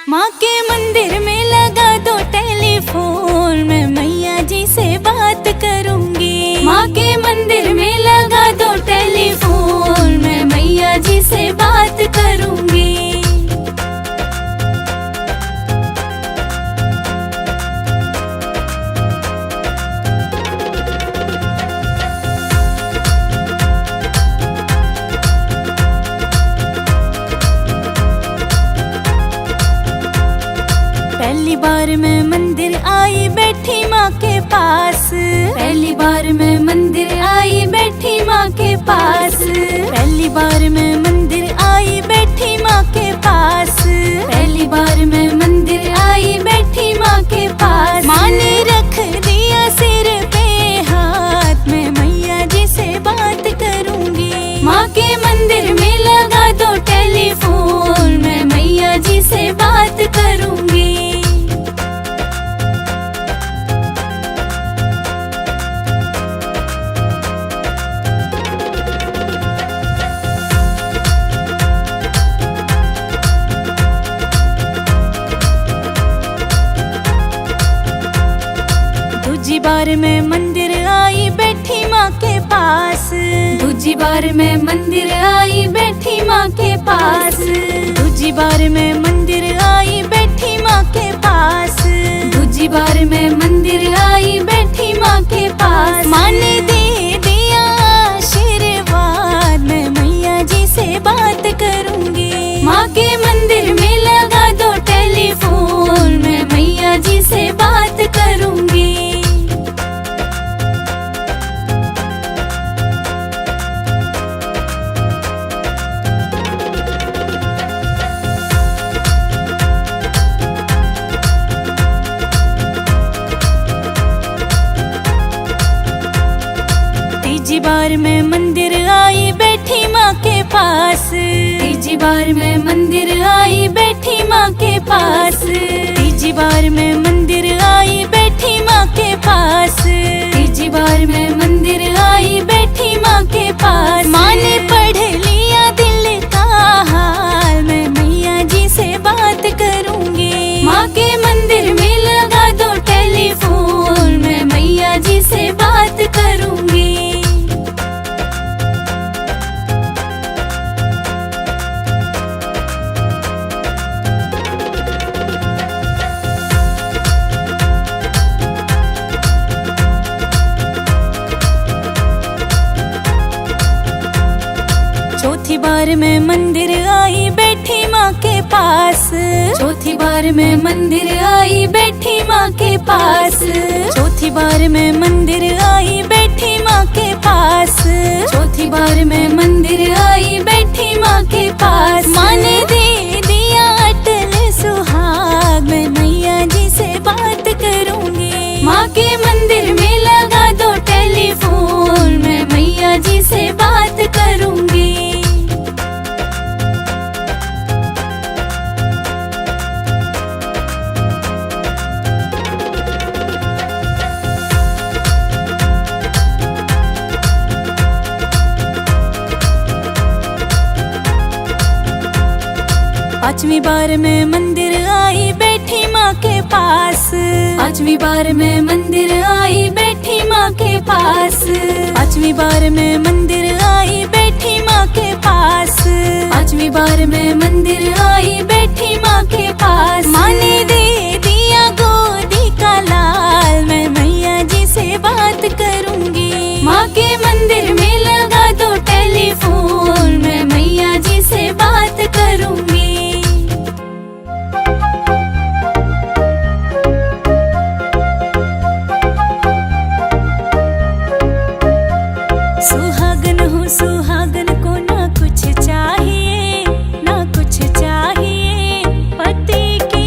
माँ के मंदिर में लगा दो टेलीफोन, मैं मैया जी से बात करूंगी। माँ के मंदिर में लगा दो टेलीफोन, मैं मैया जी से बात करूंगी। पहली बार मैं मंदिर आई बैठी माँ के पास, पहली बार मैं मंदिर आई बैठी माँ के पास, पहली बार मैं मंदिर आई बैठी माँ के पास, पहली बार मैं मंदिर आई बैठी माँ के पास। माँ ने रख दिया सिर पे हाथ, मैं मैया जी से बात करूंगी। माँ के मंदिर में लगा दो टेलीफोन, मैं मैया जी से बात करूंगी। दूजी बार मैं मंदिर आई बैठी माँ के पास, दूजी बार मैं मंदिर आई बैठी माँ के पास, दूजी बार मैं मंदिर आई बैठी माँ के पास, दूजी बार मैं मंदिर आई बैठी माँ के पास। माँ ने दे दिया आशीर्वाद, मैं मैया जी से बात करूंगी। माँ के मंदिर में लगा दो टेलीफोन, मैं मैया जी से बात करूंगी। तीजी बार मैं मंदिर आई बैठी माँ के पास, तीजी बार मैं मंदिर आई बैठी माँ के पास, तीजी बार मैं मंदिर आई बैठी माँ के पास, तीजी बार मैं मंदिर आई बैठी माँ के पास। माँ ने पढ़ लिया दिल का हाल, मैं मैया जी से बात करूंगी। माँ के मंदिर में लगा दो टेलीफोन, मैं मैया जी से बात करूंगी। चौथी बार मैं मंदिर आई बैठी माँ के पास, चौथी बार मैं मंदिर आई बैठी माँ के पास, चौथी बार मैं मंदिर आई बैठी माँ के पास, चौथी बार मैं मंदिर आई बैठी माँ के पास। माँ ने दे दिया अटल सुहाग, मैं मैया जी से बात करूंगी। माँ के मंदिर में लगा दो टेलीफोन, मैं मैया जी से बात करूंगी। पांचवी बार मैं मंदिर आई बैठी माँ के पास, पांचवी बार मैं मंदिर आई बैठी माँ के पास, पांचवी बार मैं मंदिर आई बैठी माँ के पास, पांचवी बार मैं मंदिर आई बैठी माँ के पास। माँ ने दे दिया गोदी का लाल, मैं मैया जी से बात करूंगी। माँ के मंदिर में लगा दो टेलीफोन, मैं मैया जी से बात करूंगी। सुहागन हो सुहागन को ना कुछ चाहिए, ना कुछ चाहिए, पति की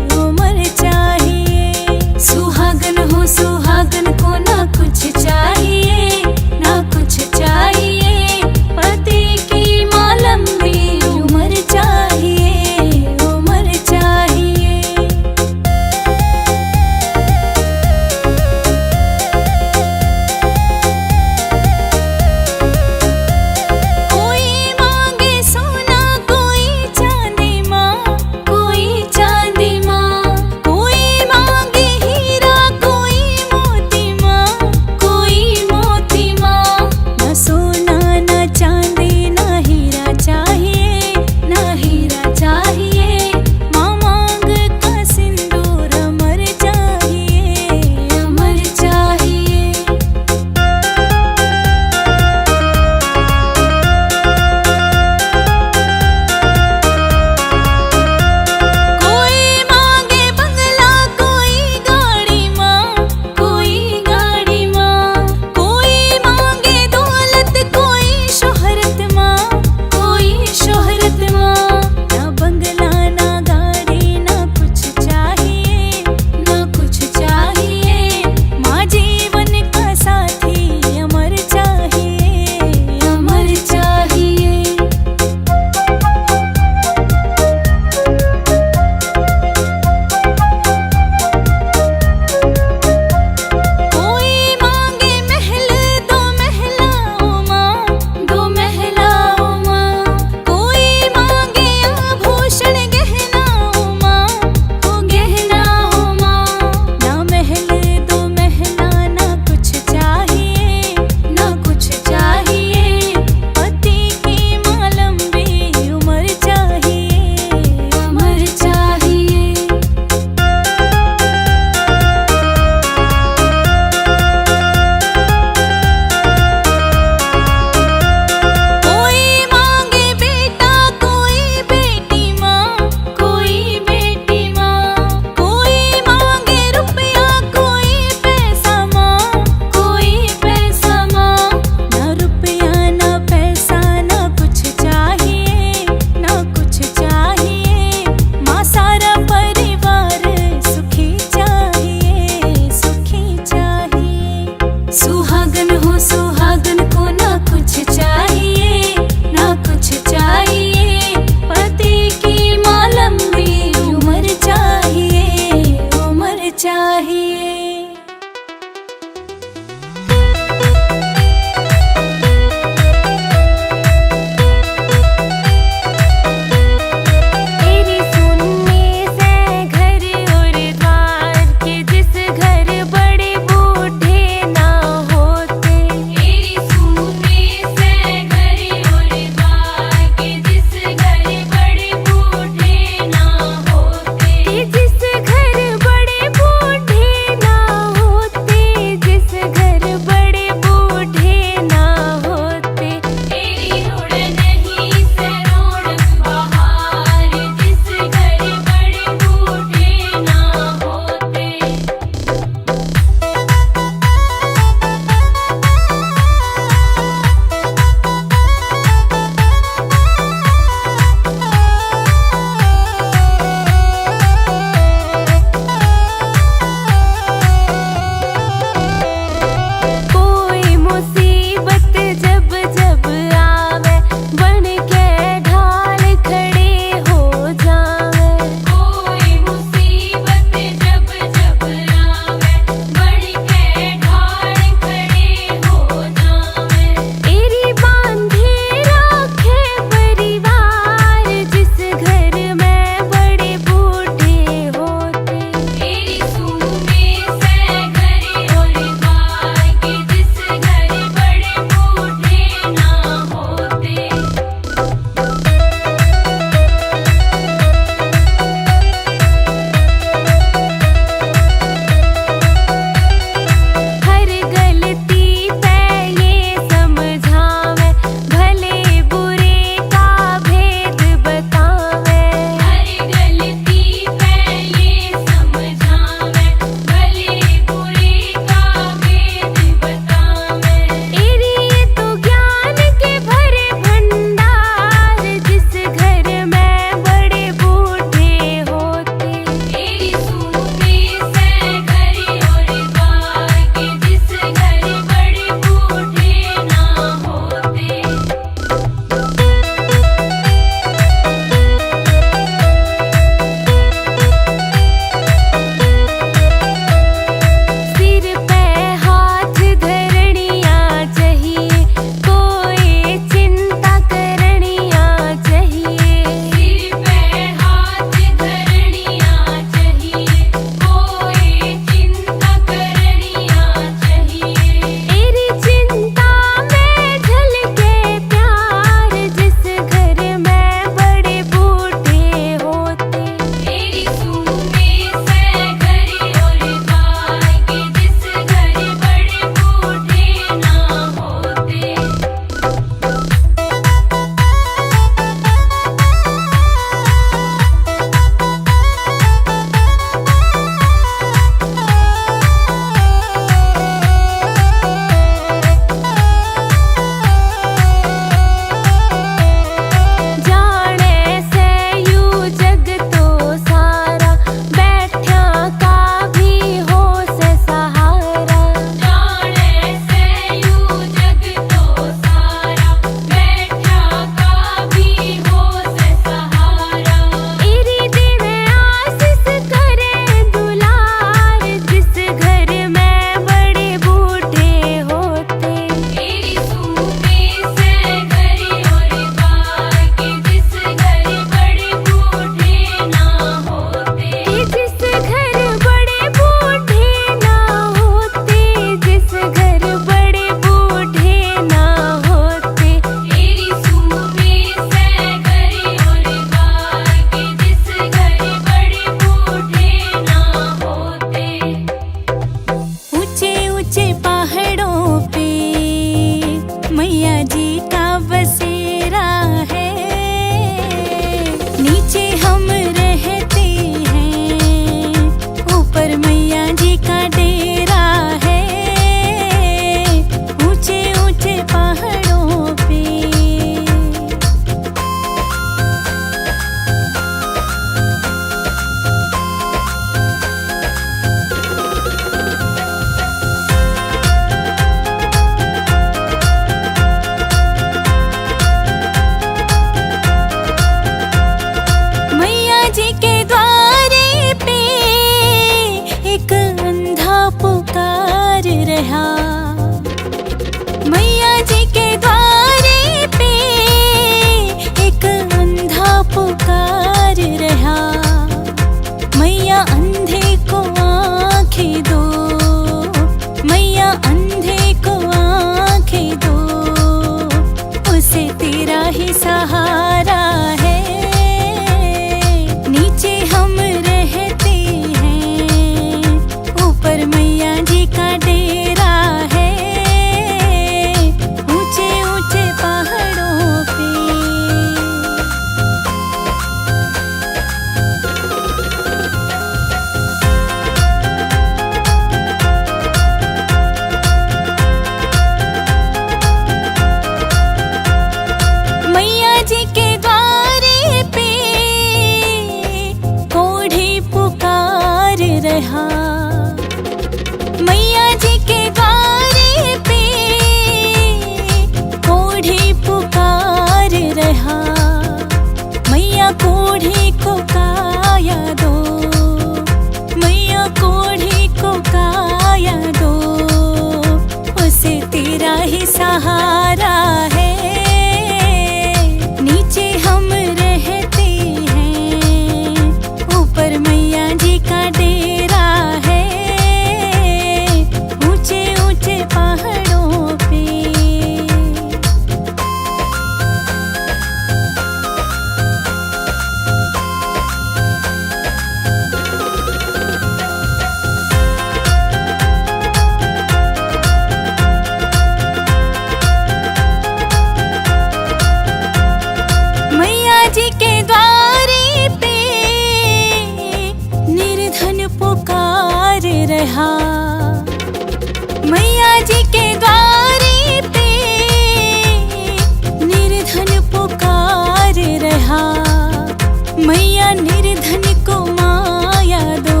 मैया निर्धन को माया दो,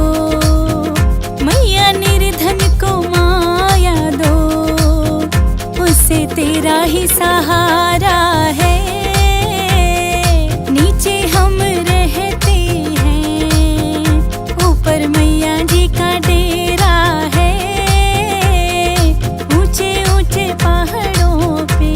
मैया निर्धन को माया दो, उससे तेरा ही सहारा है। नीचे हम रहते हैं, ऊपर मैया जी का डेरा है, ऊंचे ऊंचे पहाड़ों पे।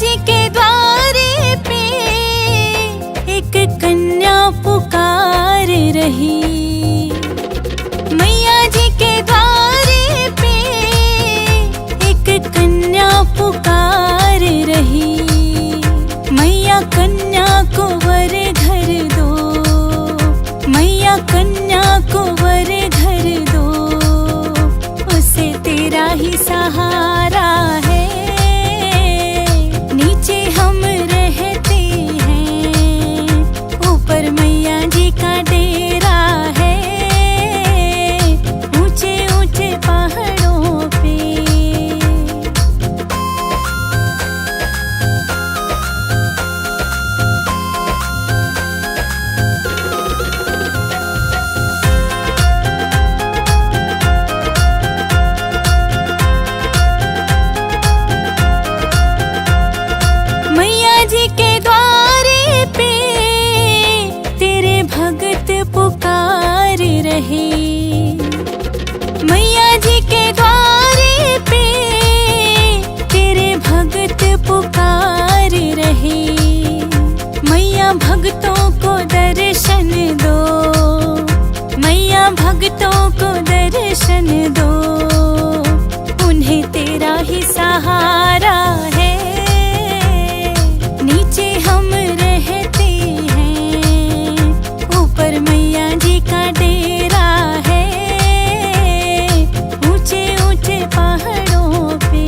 जी के द्वारे पे एक कन्या पुकार रही, मैया जी के द्वारे पे एक कन्या पुकार रही। मैया कन्या को वर घर दो, मैया कन्या को वर घर दो, उसे तेरा ही सहारा है। नीचे हम रहते हैं, ऊपर मैया जी का डेरा है, ऊंचे ऊंचे पहाड़ों पे। मैया जी के द्वारे पे तेरे भगत पुकार रहे, मैया जी के द्वारे पे तेरे भगत पुकार रहे। मैया भक्तों को दर्शन दो, मैया भक्तों को दर्शन दो, उन्हें तेरा ही सहारा है। नीचे हम रहते हैं, ऊपर मैया जी का डेरा है, ऊंचे ऊंचे पहाड़ों पे।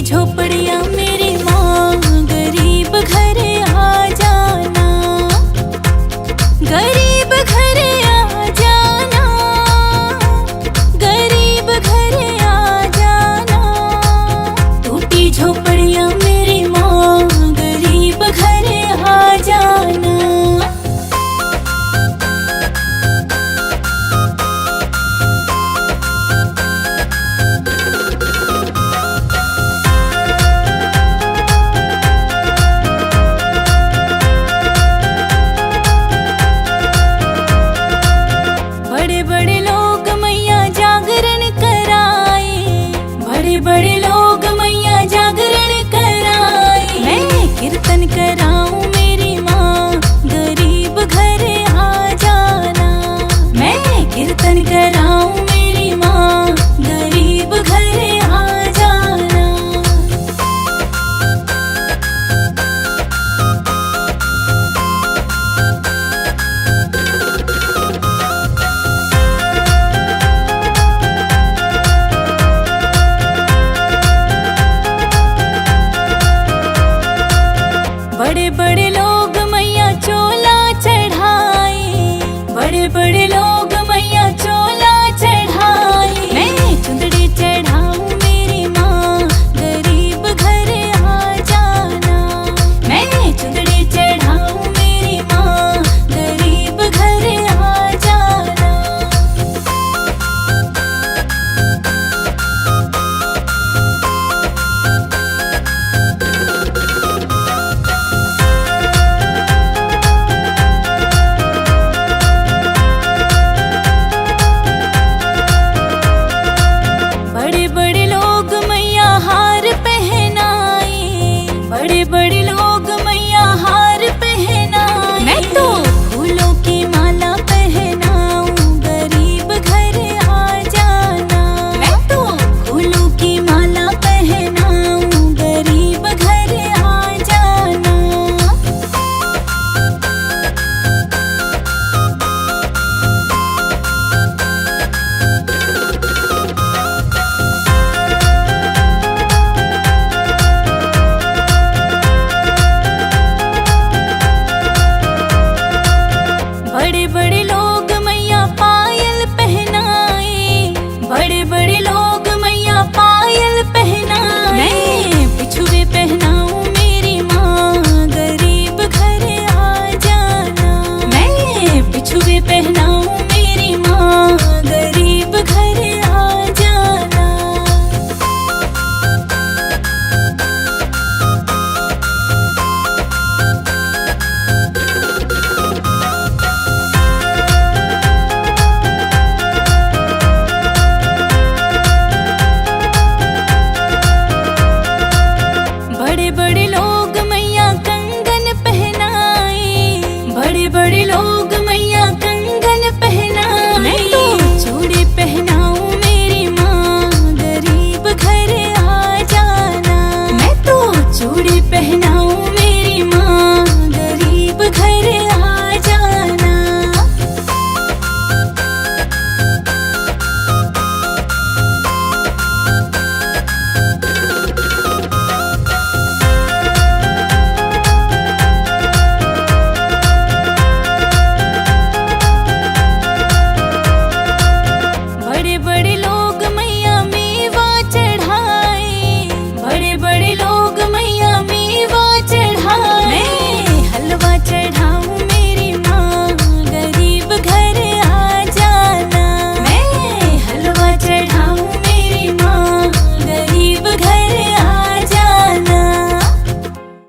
झोपड़ियाँ मेरी माँ, गरीब घर आ जाना, गरीब घर आ जाना, गरीब घर आ जाना। टूटी झोपड़ियाँ मेरी माँ, गरीब घर आ जाना। बड़े बड़े लोग मैया जागरण कराए, बड़े बड़े लोग मैया जागरण कराए। मैं कीर्तन कराऊं मेरी माँ, गरीब घर आ जाना। मैं कीर्तन कराऊं मेरी माँ, गरीब घर आ जाना। बड़े बड़े लोग मैया चोला चढ़ाए, बड़े बड़े लोग मैया चोला चढ़ाए। मैं चुंदड़ी चढ़ाऊं मेरी माँ, गरीब घर आ जाना। मैं चुंदड़ी चढ़ाऊं मेरी माँ, गरीब घर आ जाना। बड़े बड़े लोग मैया हार पहनाए, बड़े बड़े लोग मैया हार पहनाए। मैं तो फूलों की माला पहनाऊं, गरीब घर आ जाना। मैं तो फूलों की माला पहनाऊं, गरीब घर आ जाना। बड़े बड़े लोग मैया पायल पहनाए, बड़े बड़े लोग मैया पायल पहनाए। मैं बिछुए पहनाऊं मेरी माँ, गरीब घर आ जाना। मैं बिछुए पहनाऊं मेरी माँ, गरीब घर आ जाना। बड़े बड़े लोग मैया कंगन पहनाए, बड़े बड़े लोग मैया कंगन पहनाए। मैं तो चूड़ी पहनाऊं मेरी माँ, गरीब घर आ जाना। मैं तो चूड़ी पहना